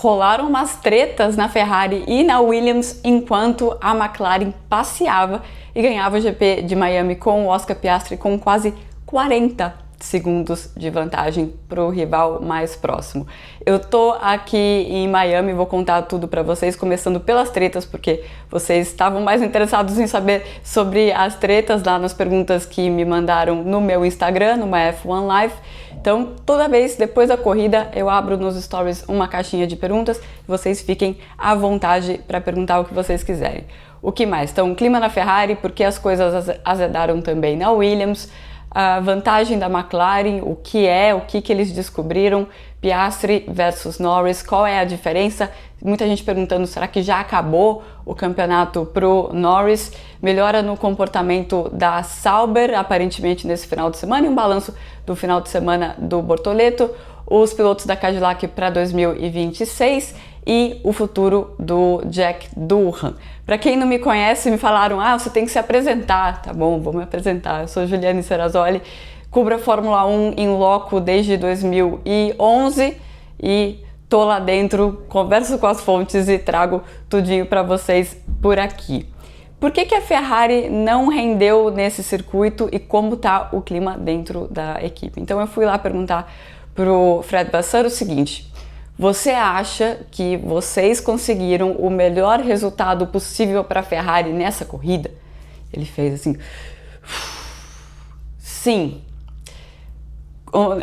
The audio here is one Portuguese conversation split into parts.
Rolaram umas tretas na Ferrari e na Williams enquanto a McLaren passeava e ganhava o GP de Miami com o Oscar Piastri com quase 40 segundos de vantagem para o rival mais próximo. Eu tô aqui em Miami, vou contar tudo para vocês, começando pelas tretas, porque vocês estavam mais interessados em saber sobre as tretas lá nas perguntas que me mandaram no meu Instagram, numa F1 Live. Então, toda vez depois da corrida, eu abro nos stories uma caixinha de perguntas e vocês fiquem à vontade para perguntar o que vocês quiserem. O que mais? Então, clima na Ferrari, porque as coisas azedaram também na Williams, a vantagem da McLaren, o que eles descobriram, Piastri versus Norris, qual é a diferença? Muita gente perguntando, será que já acabou o campeonato pro Norris? Melhora no comportamento da Sauber, aparentemente nesse final de semana, e um balanço do final de semana do Bortoleto, os pilotos da Cadillac para 2026 e o futuro do Jack Doohan. Para quem não me conhece, me falaram, você tem que se apresentar. Tá bom, vou me apresentar. Eu sou Juliane Serrazoli, cubro a Fórmula 1 em loco desde 2011 e tô lá dentro, converso com as fontes e trago tudinho para vocês por aqui. Por que a Ferrari não rendeu nesse circuito e como tá o clima dentro da equipe? Então eu fui lá perguntar pro Fred Vasseur o seguinte: você acha que vocês conseguiram o melhor resultado possível para a Ferrari nessa corrida? Ele fez assim, sim.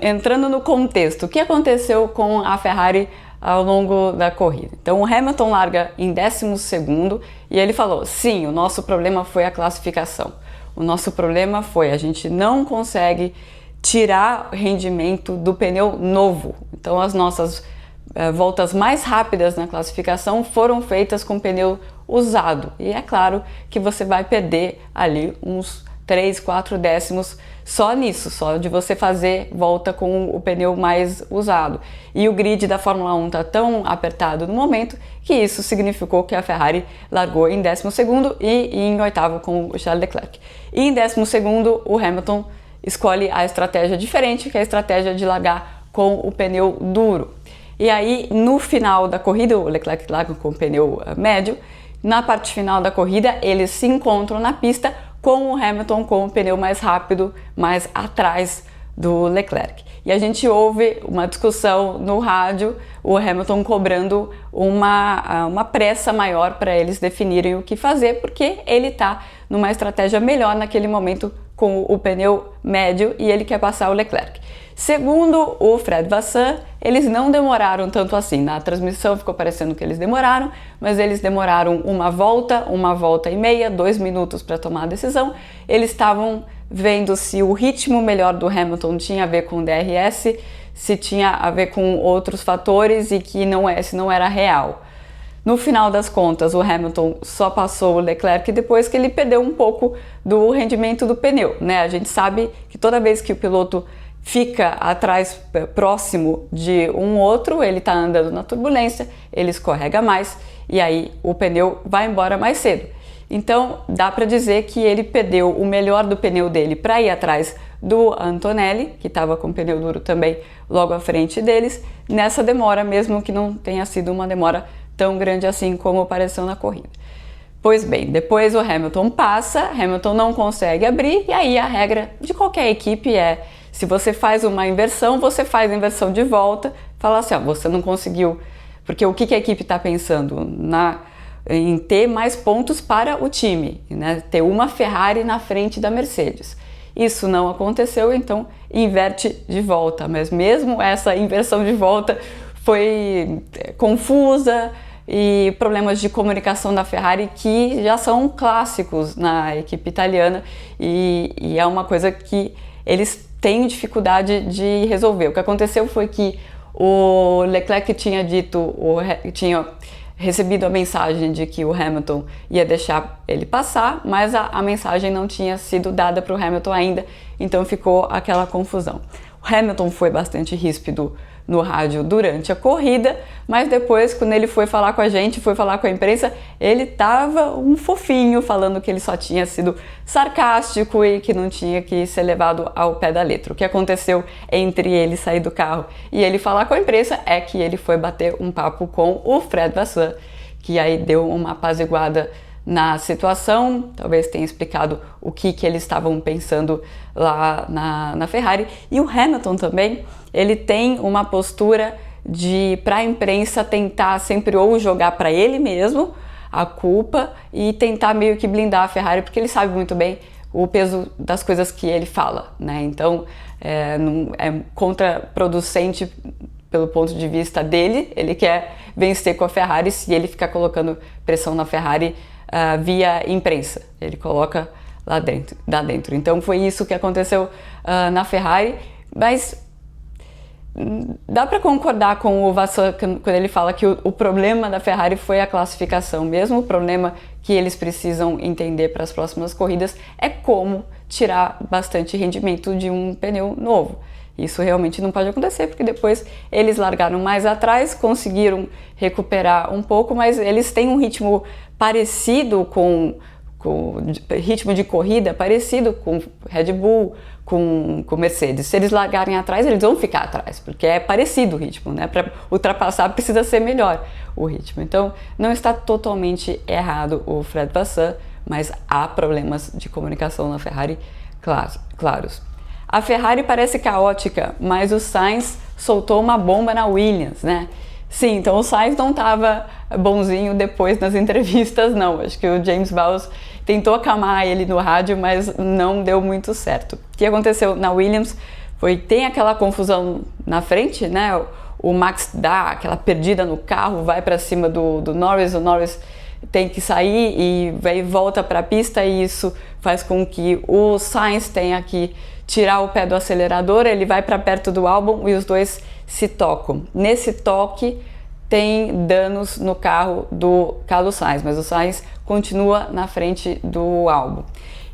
Entrando no contexto, o que aconteceu com a Ferrari ao longo da corrida? Então o Hamilton larga em 12º e ele falou, sim, o nosso problema foi a classificação. O nosso problema foi a gente não consegue tirar rendimento do pneu novo. Então as nossas voltas mais rápidas na classificação foram feitas com pneu usado. E é claro que você vai perder ali uns 3, 4 décimos só nisso, só de você fazer volta com o pneu mais usado. E o grid da Fórmula 1 está tão apertado no momento que isso significou que a Ferrari largou em 12º e em 8º com o Charles Leclerc. E em 12º o Hamilton escolhe a estratégia diferente, que é a estratégia de largar com o pneu duro. E aí, no final da corrida, o Leclerc larga com o pneu médio. Na parte final da corrida, eles se encontram na pista com o Hamilton com o pneu mais rápido, mais atrás do Leclerc. E a gente ouve uma discussão no rádio, o Hamilton cobrando uma pressa maior para eles definirem o que fazer, porque ele está numa estratégia melhor naquele momento com o pneu médio e ele quer passar o Leclerc. Segundo o Fred Vasseur, eles não demoraram tanto assim. Na transmissão ficou parecendo que eles demoraram, mas eles demoraram uma volta e meia, 2 minutos para tomar a decisão. Eles estavam vendo se o ritmo melhor do Hamilton tinha a ver com o DRS, se tinha a ver com outros fatores e que se não era real. No final das contas, o Hamilton só passou o Leclerc depois que ele perdeu um pouco do rendimento do pneu, né? A gente sabe que toda vez que o piloto fica atrás, próximo de um outro, ele está andando na turbulência, ele escorrega mais e aí o pneu vai embora mais cedo. Então dá para dizer que ele perdeu o melhor do pneu dele para ir atrás do Antonelli, que estava com o pneu duro também logo à frente deles, nessa demora, mesmo que não tenha sido uma demora tão grande assim como apareceu na corrida. Pois bem, depois o Hamilton passa, Hamilton não consegue abrir e aí a regra de qualquer equipe é: se você faz uma inversão, você faz a inversão de volta, fala assim, você não conseguiu, porque o que a equipe está pensando? Em ter mais pontos para o time, né? Ter uma Ferrari na frente da Mercedes. Isso não aconteceu, então inverte de volta, mas mesmo essa inversão de volta foi confusa e problemas de comunicação da Ferrari que já são clássicos na equipe italiana e é uma coisa que eles têm dificuldade de resolver. O que aconteceu foi que o Leclerc tinha recebido a mensagem de que o Hamilton ia deixar ele passar, mas a mensagem não tinha sido dada para o Hamilton ainda, então ficou aquela confusão. O Hamilton foi bastante ríspido no rádio durante a corrida, mas depois, quando ele foi falar com a gente, foi falar com a imprensa, ele tava um fofinho, falando que ele só tinha sido sarcástico e que não tinha que ser levado ao pé da letra. O que aconteceu entre ele sair do carro e ele falar com a imprensa é que ele foi bater um papo com o Fred Vasseur, que aí deu uma apaziguada na situação, talvez tenha explicado o que eles estavam pensando lá na Ferrari. E o Hamilton também, ele tem uma postura de, para a imprensa, tentar sempre ou jogar para ele mesmo a culpa e tentar meio que blindar a Ferrari, porque ele sabe muito bem o peso das coisas que ele fala, né? Então é contraproducente pelo ponto de vista dele. Ele quer vencer com a Ferrari se ele ficar colocando pressão na Ferrari via imprensa. Ele coloca lá dentro. Então foi isso que aconteceu na Ferrari, mas dá para concordar com o Vasseur quando ele fala que o problema da Ferrari foi a classificação mesmo. O problema que eles precisam entender para as próximas corridas é como tirar bastante rendimento de um pneu novo. Isso realmente não pode acontecer, porque depois eles largaram mais atrás, conseguiram recuperar um pouco, mas eles têm um ritmo parecido com ritmo de corrida parecido com Red Bull, com Mercedes. Se eles largarem atrás, eles vão ficar atrás, porque é parecido o ritmo, né? Para ultrapassar precisa ser melhor o ritmo. Então não está totalmente errado o Fred Vasseur, mas há problemas de comunicação na Ferrari claros. A Ferrari parece caótica, mas o Sainz soltou uma bomba na Williams, né? Sim, então o Sainz não estava bonzinho depois nas entrevistas, não. Acho que o James Vowles tentou acalmar ele no rádio, mas não deu muito certo. O que aconteceu na Williams tem aquela confusão na frente, né? O Max dá aquela perdida no carro, vai para cima do Norris, o Norris tem que sair e volta para a pista, e isso faz com que o Sainz tenha que tirar o pé do acelerador. Ele vai para perto do Albon e os dois se tocam. Nesse toque tem danos no carro do Carlos Sainz, mas o Sainz continua na frente do Albon.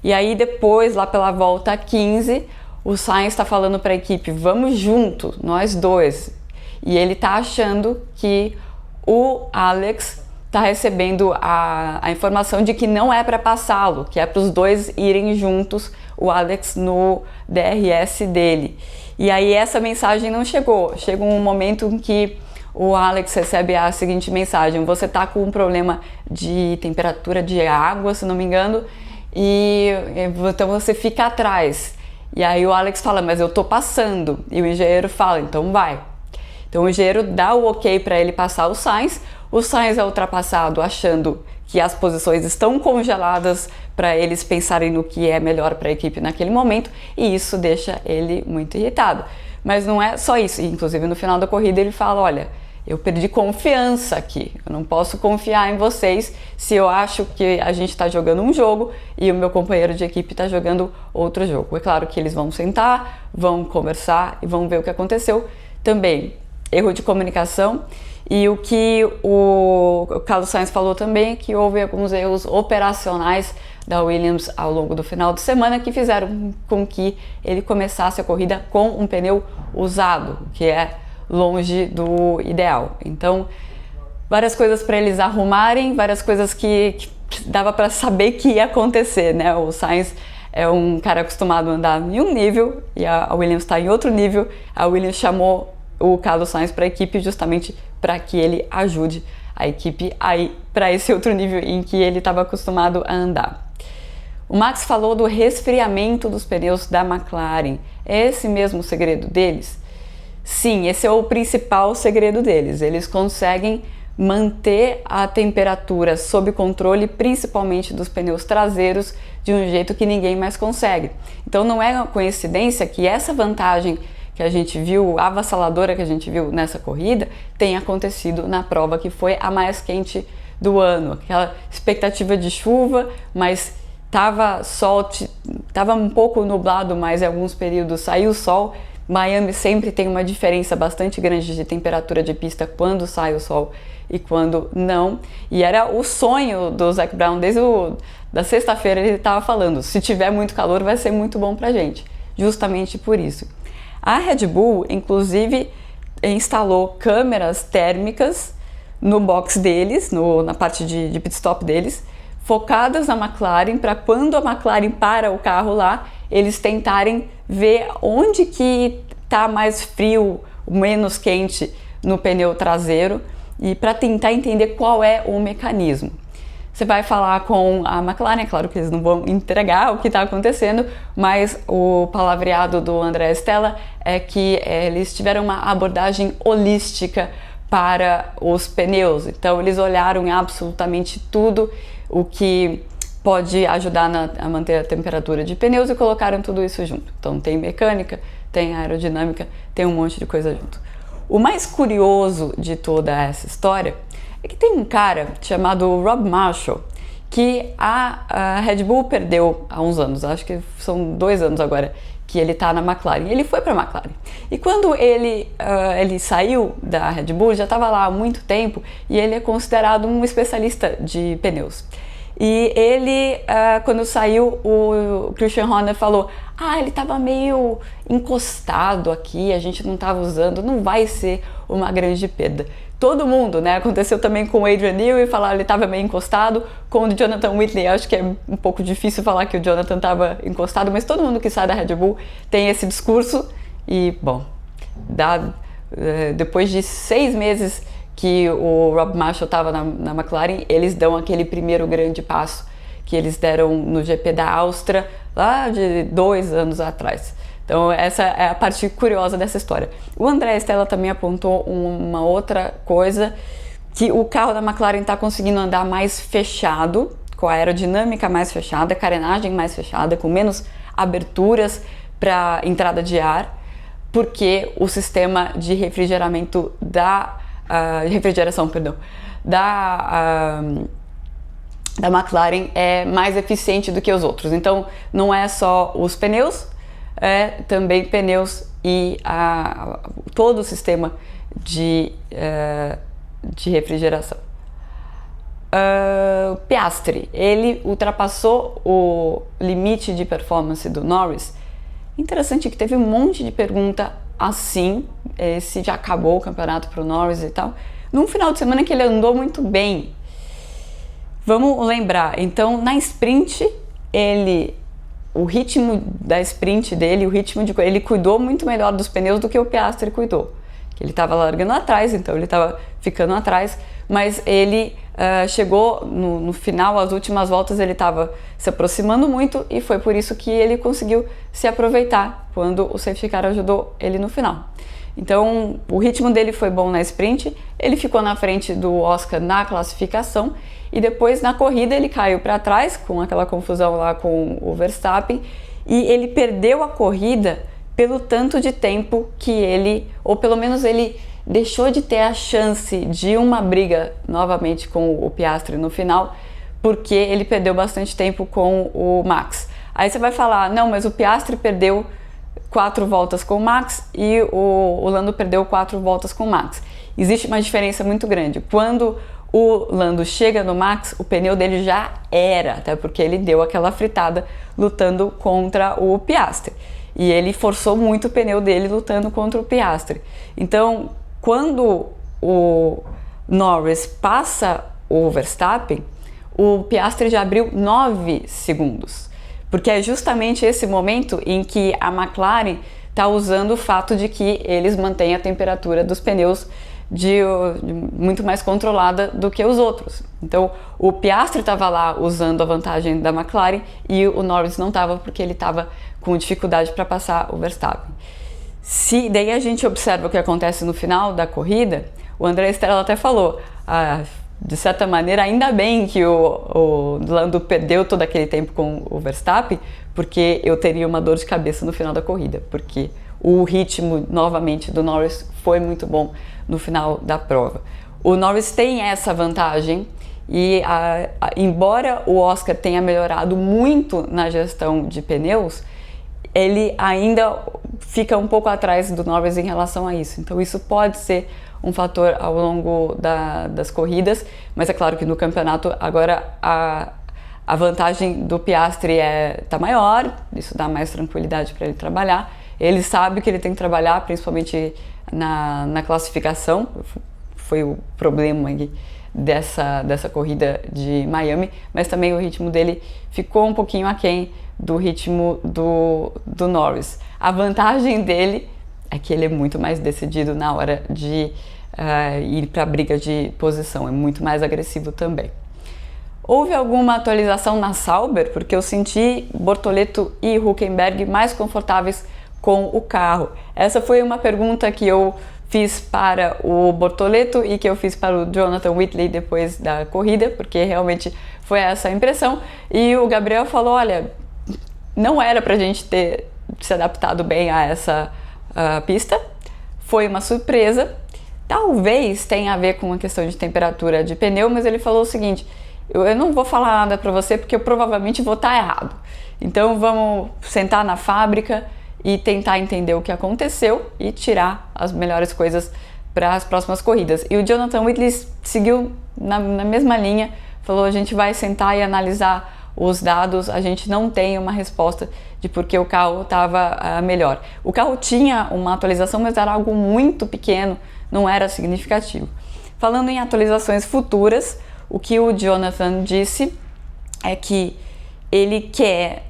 E aí depois, lá pela volta 15, o Sainz está falando para a equipe: vamos junto, nós dois. E ele está achando que o Alex está recebendo a informação de que não é para passá-lo, que é para os dois irem juntos, o Alex no DRS dele. E aí essa mensagem não chegou. Chega um momento em que o Alex recebe a seguinte mensagem: você está com um problema de temperatura de água, se não me engano, e então você fica atrás. E aí o Alex fala: mas eu tô passando. E o engenheiro fala: então vai. Então o engenheiro dá o ok para ele passar o Sainz. O Sainz é ultrapassado achando que as posições estão congeladas para eles pensarem no que é melhor para a equipe naquele momento, e isso deixa ele muito irritado. Mas não é só isso. Inclusive no final da corrida ele fala: olha, eu perdi confiança aqui, eu não posso confiar em vocês se eu acho que a gente está jogando um jogo e o meu companheiro de equipe está jogando outro jogo. É claro que eles vão sentar, vão conversar e vão ver o que aconteceu. Também erro de comunicação. E o que o Carlos Sainz falou também é que houve alguns erros operacionais da Williams ao longo do final de semana que fizeram com que ele começasse a corrida com um pneu usado, que é longe do ideal. Então, várias coisas para eles arrumarem, várias coisas que dava para saber que ia acontecer, né? O Sainz é um cara acostumado a andar em um nível e a Williams está em outro nível. A Williams chamou o Carlos Sainz para a equipe justamente para que ele ajude a equipe a ir para esse outro nível em que ele estava acostumado a andar. O Max falou do resfriamento dos pneus da McLaren. É esse mesmo o segredo deles? Sim, esse é o principal segredo deles. Eles conseguem manter a temperatura sob controle, principalmente dos pneus traseiros, de um jeito que ninguém mais consegue. Então não é uma coincidência que essa vantagem que a gente viu, avassaladora que a gente viu nessa corrida, tem acontecido na prova que foi a mais quente do ano. Aquela expectativa de chuva, mas estava um pouco nublado, mas em alguns períodos saiu o sol. Miami sempre tem uma diferença bastante grande de temperatura de pista quando sai o sol e quando não. E era o sonho do Zac Brown desde da sexta-feira. Ele estava falando: se tiver muito calor vai ser muito bom pra gente, justamente por isso. A Red Bull, inclusive, instalou câmeras térmicas no box deles, na parte de pit stop deles, focadas na McLaren, para quando a McLaren para o carro lá, eles tentarem ver onde que está mais frio, menos quente no pneu traseiro, e para tentar entender qual é o mecanismo. Você vai falar com a McLaren, é claro que eles não vão entregar o que está acontecendo, mas o palavreado do André Stella é que eles tiveram uma abordagem holística para os pneus. Então eles olharam em absolutamente tudo o que pode ajudar a manter a temperatura de pneus e colocaram tudo isso junto. Então tem mecânica, tem aerodinâmica, tem um monte de coisa junto. O mais curioso de toda essa história é que tem um cara chamado Rob Marshall que a Red Bull perdeu há uns anos, acho que são 2 anos agora que ele está na McLaren. Ele foi para a McLaren e quando ele saiu da Red Bull, já estava lá há muito tempo e ele é considerado um especialista de pneus. E ele, quando saiu, o Christian Horner falou: ele estava meio encostado aqui, a gente não estava usando, não vai ser uma grande perda. Todo mundo, né? Aconteceu também com o Adrian Newey, ele estava meio encostado. Com o Jonathan Whitley, acho que é um pouco difícil falar que o Jonathan estava encostado, mas todo mundo que sai da Red Bull tem esse discurso. E, bom, depois de 6 meses que o Rob Marshall estava na McLaren, eles dão aquele primeiro grande passo que eles deram no GP da Áustria, lá de 2 anos atrás. Então essa é a parte curiosa dessa história. O André Stella também apontou uma outra coisa, que o carro da McLaren está conseguindo andar mais fechado, com a aerodinâmica mais fechada, carenagem mais fechada, com menos aberturas para entrada de ar, porque o sistema de refrigeração da McLaren é mais eficiente do que os outros. Então não é só os pneus, é também pneus e todo o sistema de refrigeração. Piastri, ele ultrapassou o limite de performance do Norris. Interessante que teve um monte de pergunta assim, se já acabou o campeonato para o Norris e tal, num final de semana que ele andou muito bem. Vamos lembrar, então na sprint, o ritmo da sprint dele, ele cuidou muito melhor dos pneus do que o Piastri cuidou. Ele estava largando atrás, então ele estava ficando atrás, mas ele chegou no final, as últimas voltas ele estava se aproximando muito e foi por isso que ele conseguiu se aproveitar quando o safety car ajudou ele no final. Então o ritmo dele foi bom na sprint, ele ficou na frente do Oscar na classificação e depois na corrida ele caiu para trás com aquela confusão lá com o Verstappen e ele perdeu a corrida pelo tanto de tempo que ou pelo menos ele deixou de ter a chance de uma briga novamente com o Piastri no final, porque ele perdeu bastante tempo com o Max. Aí você vai falar, não, mas o Piastri perdeu 4 voltas com o Max e o Lando perdeu 4 voltas com o Max. Existe uma diferença muito grande. Quando o Lando chega no Max, o pneu dele já era, até porque ele deu aquela fritada lutando contra o Piastri. E ele forçou muito o pneu dele lutando contra o Piastri. Então, quando o Norris passa o Verstappen, o Piastri já abriu 9 segundos. Porque é justamente esse momento em que a McLaren está usando o fato de que eles mantêm a temperatura dos pneus muito mais controlada do que os outros. Então o Piastri estava lá usando a vantagem da McLaren e o Norris não estava, porque ele estava com dificuldade para passar o Verstappen. Daí a gente observa o que acontece no final da corrida, o André Stella até falou, de certa maneira, ainda bem que o Lando perdeu todo aquele tempo com o Verstappen, porque eu teria uma dor de cabeça no final da corrida, porque o ritmo, novamente, do Norris foi muito bom no final da prova. O Norris tem essa vantagem e, embora o Oscar tenha melhorado muito na gestão de pneus, ele ainda fica um pouco atrás do Norris em relação a isso. Então isso pode ser um fator ao longo das corridas, mas é claro que no campeonato agora a vantagem do Piastri está maior, isso dá mais tranquilidade para ele trabalhar. Ele sabe que ele tem que trabalhar, principalmente na classificação, foi o problema aqui dessa corrida de Miami, mas também o ritmo dele ficou um pouquinho aquém do ritmo do Norris. A vantagem dele é que ele é muito mais decidido na hora de ir para a briga de posição, é muito mais agressivo também. Houve alguma atualização na Sauber? Porque eu senti Bortoleto e Hülkenberg mais confortáveis com o carro. Essa foi uma pergunta que eu fiz para o Bortoleto e que eu fiz para o Jonathan Whitley depois da corrida, porque realmente foi essa a impressão. E o Gabriel falou, olha, não era para a gente ter se adaptado bem a essa pista, foi uma surpresa. Talvez tenha a ver com a questão de temperatura de pneu, mas ele falou o seguinte, eu não vou falar nada para você porque eu provavelmente vou estar errado. Então vamos sentar na fábrica e tentar entender o que aconteceu e tirar as melhores coisas para as próximas corridas. E o Jonathan Whitley seguiu na mesma linha, falou, a gente vai sentar e analisar os dados, a gente não tem uma resposta de por que o carro estava melhor. O carro tinha uma atualização, mas era algo muito pequeno, não era significativo. Falando em atualizações futuras, o que o Jonathan disse é que ele quer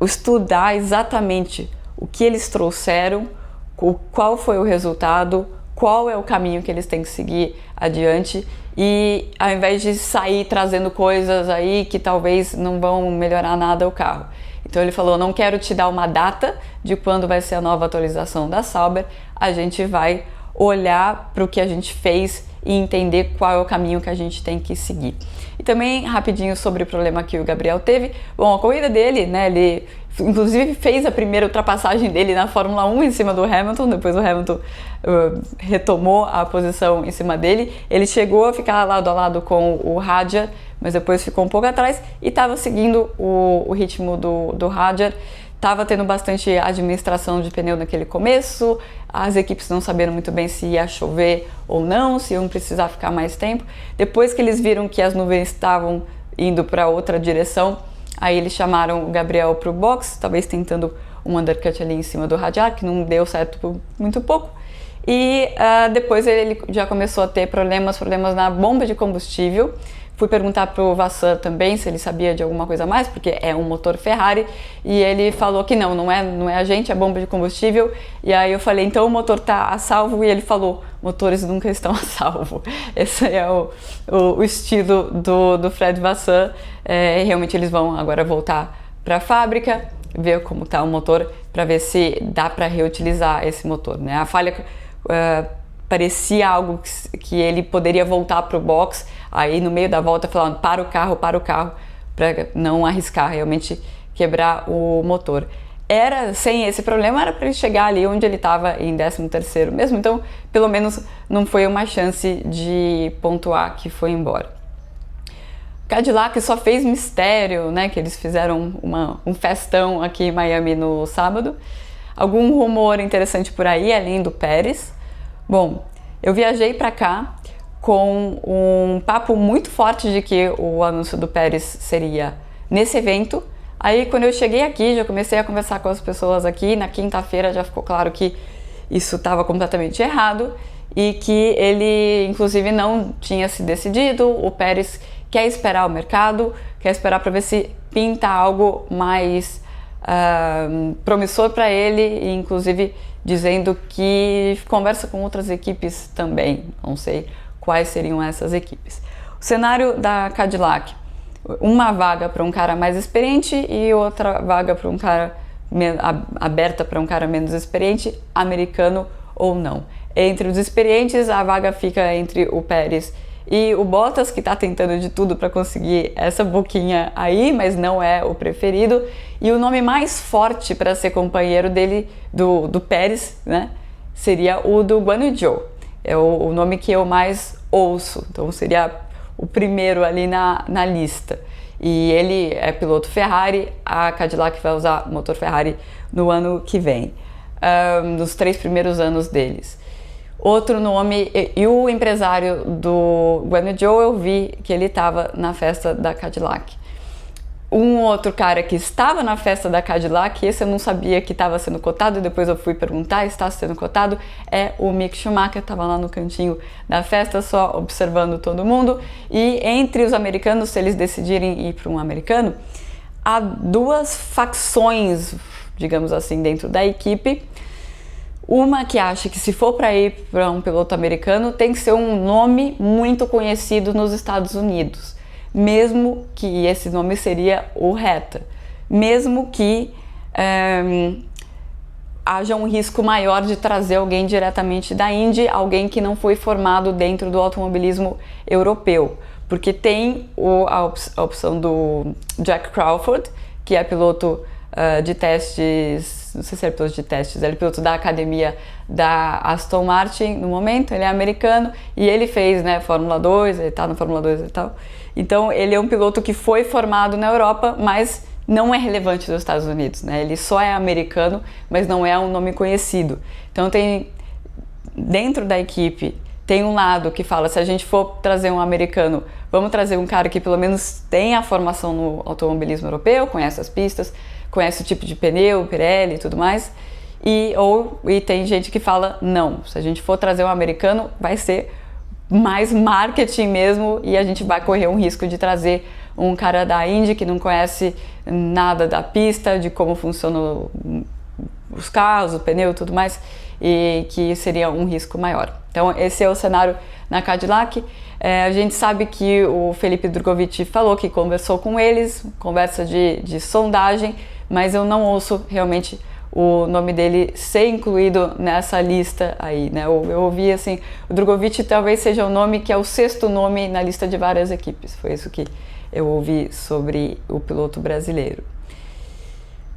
estudar exatamente o que eles trouxeram, qual foi o resultado, qual é o caminho que eles têm que seguir adiante e ao invés de sair trazendo coisas aí que talvez não vão melhorar nada o carro. Então ele falou, não quero te dar uma data de quando vai ser a nova atualização da Sauber, a gente vai olhar para o que a gente fez e entender qual é o caminho que a gente tem que seguir. E também, rapidinho, sobre o problema que o Gabriel teve. Bom, a corrida dele, né, ele inclusive fez a primeira ultrapassagem dele na Fórmula 1 em cima do Hamilton, depois o Hamilton retomou a posição em cima dele. Ele chegou a ficar lado a lado com o Hadjar, mas depois ficou um pouco atrás e estava seguindo o ritmo do Hadjar. Estava tendo bastante administração de pneu naquele começo, as equipes não saberam muito bem se ia chover ou não, se iam precisar ficar mais tempo. Depois que eles viram que as nuvens estavam indo para outra direção, aí eles chamaram o Gabriel para o box, talvez tentando um undercut ali em cima do Hadjar, que não deu certo por muito pouco. E depois ele já começou a ter problemas na bomba de combustível. Fui perguntar para o Vasseur também se ele sabia de alguma coisa a mais, porque é um motor Ferrari, e ele falou que não é a gente, é a bomba de combustível. E aí eu falei, então o motor está a salvo? E ele falou, motores nunca estão a salvo. Esse é o estilo do Fred Vasseur. Realmente eles vão agora voltar para a fábrica, ver como está o motor, para ver se dá para reutilizar esse motor, né? A falha parecia algo que ele poderia voltar para o box, aí no meio da volta falando para o carro, para não arriscar realmente quebrar o motor. Sem esse problema, era para ele chegar ali onde ele estava em 13º mesmo, então pelo menos não foi uma chance de pontuar que foi embora. Cadillac só fez mistério, né, que eles fizeram um festão aqui em Miami no sábado. Algum rumor interessante por aí, além do Pérez? Bom, eu viajei para cá com um papo muito forte de que o anúncio do Pérez seria nesse evento. Aí quando eu cheguei aqui, já comecei a conversar com as pessoas aqui, na quinta-feira já ficou claro que isso estava completamente errado e que ele inclusive não tinha se decidido. O Pérez quer esperar o mercado, quer esperar para ver se pinta algo mais promissor para ele, e inclusive dizendo que conversa com outras equipes também, não sei quais seriam essas equipes. O cenário da Cadillac, uma vaga para um cara mais experiente e outra vaga para um cara aberta para um cara menos experiente, americano ou não. Entre os experientes, a vaga fica entre o Pérez e o Bottas, que está tentando de tudo para conseguir essa boquinha aí, mas não é o preferido. E o nome mais forte para ser companheiro dele, do Pérez, né, seria o do Guan Yu Zhou. É o nome que eu mais ouço, então seria o primeiro ali na lista. E ele é piloto Ferrari, a Cadillac vai usar motor Ferrari no ano que vem, nos 3 primeiros anos deles. Outro nome, e o empresário do Guan Yu Zhou, eu vi que ele estava na festa da Cadillac. Um outro cara que estava na festa da Cadillac, esse eu não sabia que estava sendo cotado, depois eu fui perguntar, está sendo cotado, é o Mick Schumacher, estava lá no cantinho da festa só observando todo mundo. E entre os americanos, se eles decidirem ir para um americano, há duas facções, digamos assim, dentro da equipe. Uma que acha que se for para ir para um piloto americano tem que ser um nome muito conhecido nos Estados Unidos, mesmo que esse nome seria o Reta, mesmo que haja um risco maior de trazer alguém diretamente da Indy, alguém que não foi formado dentro do automobilismo europeu, porque tem a opção do Jack Crawford, que é piloto de testes, não sei se é piloto de testes, ele é piloto da academia da Aston Martin no momento, ele é americano e ele fez, né, Fórmula 2, ele tá na Fórmula 2 e tal. Então ele é um piloto que foi formado na Europa, mas não é relevante nos Estados Unidos, né? Ele só é americano, mas não é um nome conhecido. Então tem, dentro da equipe, tem um lado que fala, se a gente for trazer um americano, vamos trazer um cara que pelo menos tem a formação no automobilismo europeu, conhece as pistas, conhece o tipo de pneu, Pirelli e tudo mais. E tem gente que fala, não, se a gente for trazer um americano, vai ser mais marketing mesmo e a gente vai correr um risco de trazer um cara da Indy que não conhece nada da pista, de como funcionam os carros, o pneu e tudo mais, e que seria um risco maior. Então esse é o cenário na Cadillac. A gente sabe que o Felipe Drugovich falou que conversou com eles, conversa de sondagem, mas eu não ouço realmente o nome dele ser incluído nessa lista aí, né? Eu ouvi assim, o Drugovich talvez seja o nome que é o 6º nome na lista de várias equipes, foi isso que eu ouvi sobre o piloto brasileiro.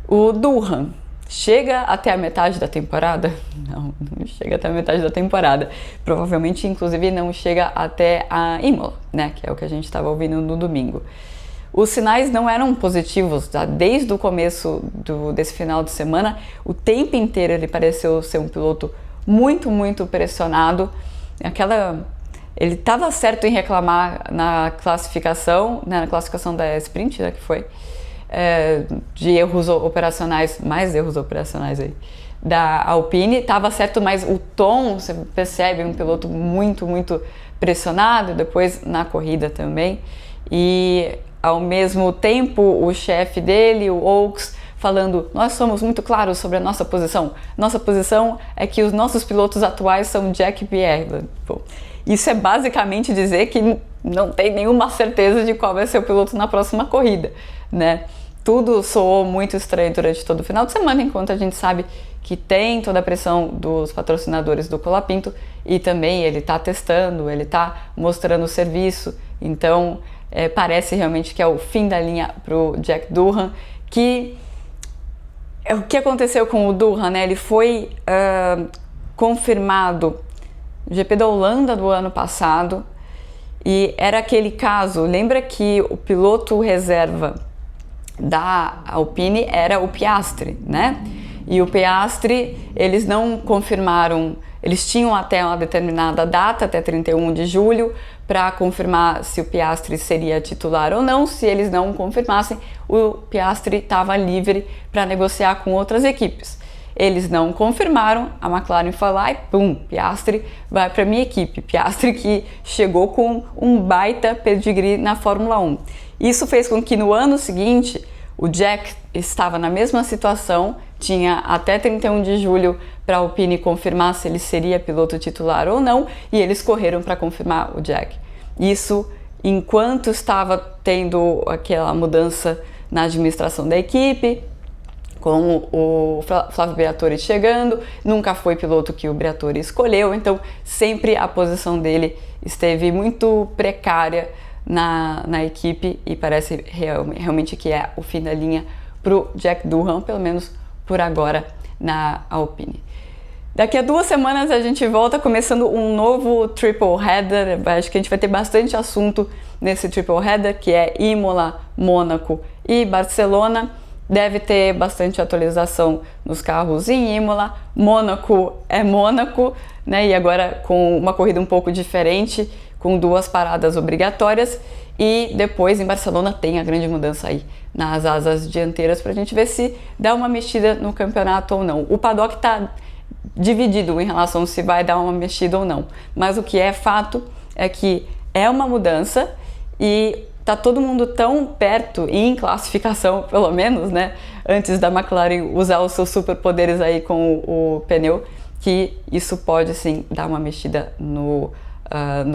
O Durham chega até a metade da temporada? Não chega até a metade da temporada. Provavelmente, inclusive, não chega até a Imola, né? Que é o que a gente estava ouvindo no domingo. Os sinais não eram positivos, tá? Desde o começo desse final de semana, o tempo inteiro ele pareceu ser um piloto muito, muito pressionado. Ele estava certo em reclamar na classificação, né, na classificação da sprint, né, que foi, de erros operacionais, mais erros operacionais aí, da Alpine, estava certo, mas o tom, você percebe, um piloto muito, muito pressionado, depois na corrida também, e ao mesmo tempo o chefe dele, o Oaks, falando, nós somos muito claros sobre a nossa posição é que os nossos pilotos atuais são Jack e Pierre. Bom, isso é basicamente dizer que não tem nenhuma certeza de qual vai ser o piloto na próxima corrida, né? Tudo soou muito estranho durante todo o final de semana, enquanto a gente sabe que tem toda a pressão dos patrocinadores do Colapinto e também ele está testando, ele está mostrando o serviço, então parece realmente que é o fim da linha para o Jack Durham, que o que aconteceu com o Durham, né? Ele foi confirmado no GP da Holanda do ano passado e era aquele caso, lembra que o piloto reserva da Alpine era o Piastri, né? E o Piastri, eles não confirmaram, eles tinham até uma determinada data, até 31 de julho, para confirmar se o Piastri seria titular ou não. Se eles não confirmassem, o Piastri estava livre para negociar com outras equipes. Eles não confirmaram, a McLaren foi lá e pum, Piastri vai para minha equipe. Piastri que chegou com um baita pedigree na Fórmula 1. Isso fez com que no ano seguinte o Jack estava na mesma situação, tinha até 31 de julho para a Alpine confirmar se ele seria piloto titular ou não, e eles correram para confirmar o Jack. Isso enquanto estava tendo aquela mudança na administração da equipe, com o Flávio Briatore chegando, nunca foi piloto que o Briatore escolheu, então sempre a posição dele esteve muito precária na equipe e parece realmente que é o fim da linha para o Jack Durham, pelo menos por agora na Alpine. Daqui a 2 semanas a gente volta começando um novo triple header, acho que a gente vai ter bastante assunto nesse triple header, que é Imola, Mônaco e Barcelona. Deve ter bastante atualização nos carros em Imola. Mônaco é Mônaco, né? E agora com uma corrida um pouco diferente, com 2 paradas obrigatórias, e depois em Barcelona tem a grande mudança aí nas asas dianteiras para a gente ver se dá uma mexida no campeonato ou não. O paddock está dividido em relação a se vai dar uma mexida ou não, mas o que é fato é que é uma mudança e tá todo mundo tão perto em classificação, pelo menos, né, antes da McLaren usar os seus superpoderes aí com o pneu, que isso pode sim dar uma mexida no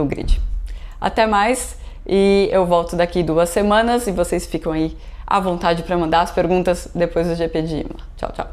grid. Até mais, e eu volto daqui 2 semanas e vocês ficam aí à vontade para mandar as perguntas depois do GP de Imola. Tchau, tchau!